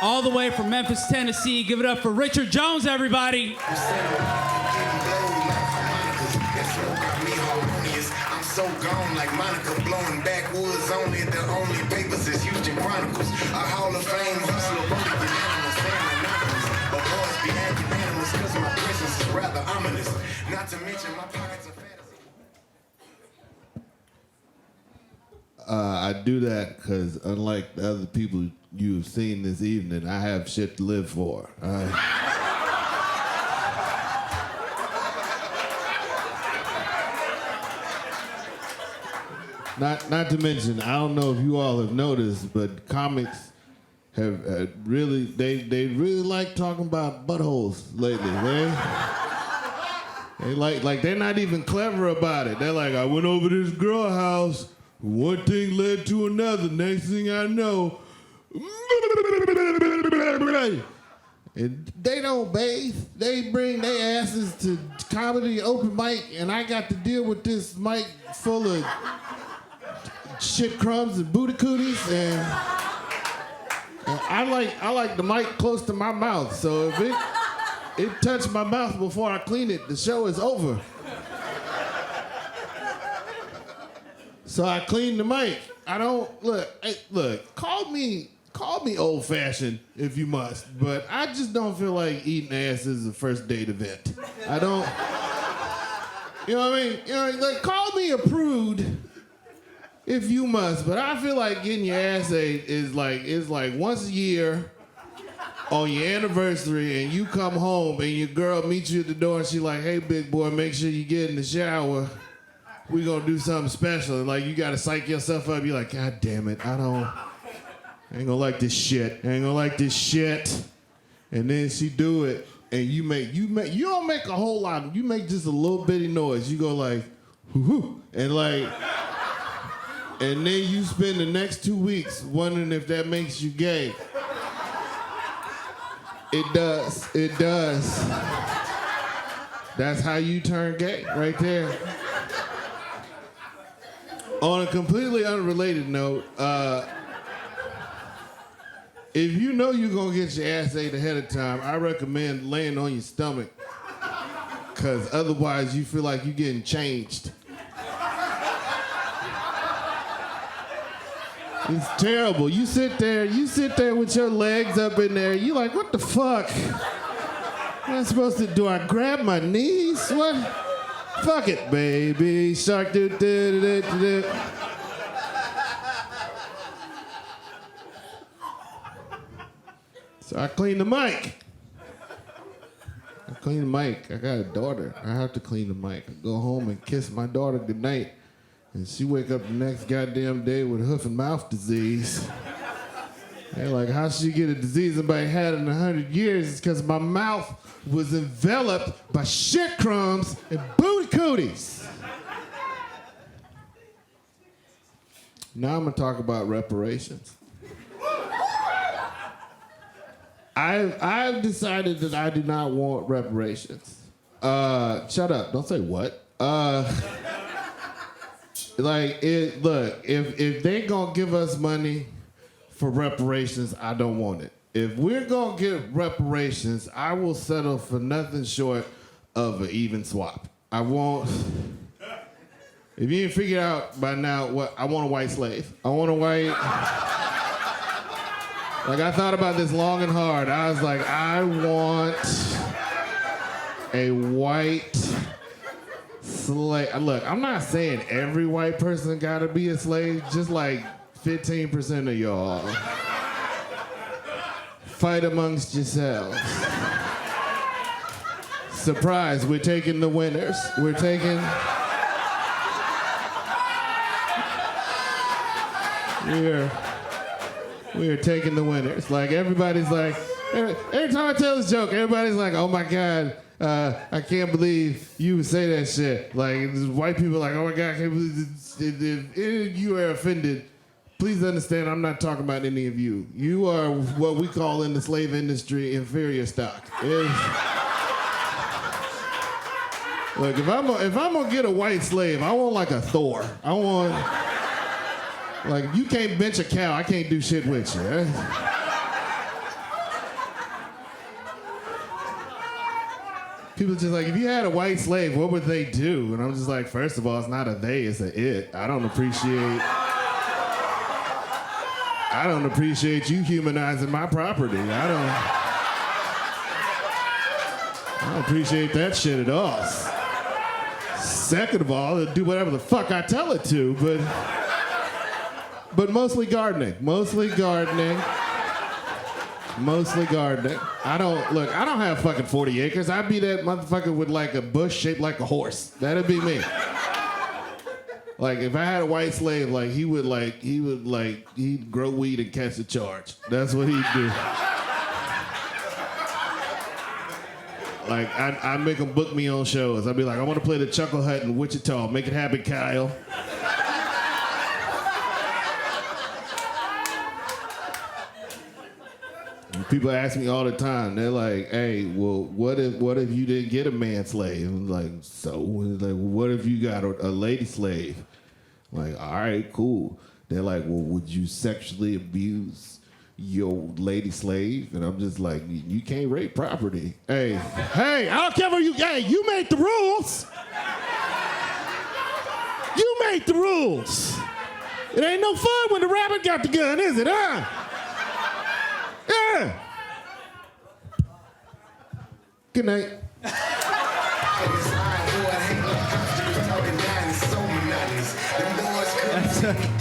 all the way from Memphis, Tennessee. Give it up for Richard Jones, everybody. I'm so gone like Monica blowing backwoods only. The only papers is Houston Chronicles. A Hall of Fame hustler, won't get animals, saying anonymous. But boys be acting animals because my presence is rather ominous. Not to mention my pockets are fat. I do that because unlike the other people you've seen this evening, I have shit to live for. Not to mention, I don't know if you all have noticed, but comics have really, they really like talking about buttholes lately. They like they're not even clever about it. They're like, I went over to this girl house, one thing led to another, next thing I know, and they don't bathe. They bring their asses to comedy open mic, and I got to deal with this mic full of shit crumbs and booty cooties, and I like the mic close to my mouth, so if it touched my mouth before I clean it, the show is over. So I clean the mic. I don't look. Call me old-fashioned if you must, but I just don't feel like eating ass is a first date event. I don't. You know what I mean? You know, like, call me a prude if you must, but I feel like getting your ass ate is like once a year on your anniversary, and you come home and your girl meets you at the door and she's like, hey, big boy, make sure you get in the shower. We gonna do something special. And like, you gotta psych yourself up. You're like, God damn it, I ain't gonna like this shit. I ain't gonna like this shit. And then she do it, and you don't make a whole lot. You make just a little bitty noise. You go like, hoo-hoo, and like, and then you spend the next 2 weeks wondering if that makes you gay. It does. It does. That's how you turn gay, right there. On a completely unrelated note, if you know you're gonna get your ass ate ahead of time, I recommend laying on your stomach, because otherwise you feel like you're getting changed. It's terrible. You sit there with your legs up in there, you like, what the fuck? What am I supposed to do? I grab my knees? What? Fuck it, baby shark, do do do do do. So I clean the mic. I got a daughter. I have to clean the mic. I go home and kiss my daughter goodnight, and she wake up the next goddamn day with hoof and mouth disease. They're like, how she get a disease nobody had in 100 years? It's because my mouth was enveloped by shit crumbs and booty cooties. Now I'm gonna talk about reparations. I've decided that I do not want reparations. Shut up, don't say what. Look, if they gonna give us money for reparations, I don't want it. If we're gonna get reparations, I will settle for nothing short of an even swap. I won't. If you didn't figure out by now, what I want a white slave. I want a white. Like, I thought about this long and hard. I was like, I want a white slave. Look, I'm not saying every white person gotta be a slave, just like 15% of y'all. Fight amongst yourselves. Surprise, we're taking the winners. We are taking the winners. Like, everybody's like, every time I tell this joke, everybody's like, oh my God, I can't believe you would say that shit. Like, white people are like, oh my God, I can't believe if any of you are offended, please understand I'm not talking about any of you. You are what we call in the slave industry inferior stock. Look, if I'm gonna get a white slave, I want like a Thor. I want, like, if you can't bench a cow, I can't do shit with you. People just like, if you had a white slave, what would they do? And I'm just like, first of all, it's not a they, it's a it. I don't appreciate you humanizing my property. I don't appreciate that shit at all. Second of all, it'll do whatever the fuck I tell it to, but mostly gardening. Mostly gardening. I don't have fucking 40 acres. I'd be that motherfucker with like a bush shaped like a horse. That'd be me. Like if I had a white slave, like he'd grow weed and catch the charge. That's what he'd do. Like I'd make him book me on shows. I'd be like, I want to play the Chuckle Hut in Wichita. Make it happen, Kyle. People ask me all the time. They're like, "Hey, well, what if you didn't get a man slave?" I'm like, "So?" And like, well, what if you got a lady slave? I'm like, all right, cool. They're like, "Well, would you sexually abuse your lady slave?" And I'm just like, "You can't rape property." Hey, I don't care what you. Hey, you made the rules. You made the rules. It ain't no fun when the rabbit got the gun, is it? Huh? Yeah. Good night. Them boys couldn't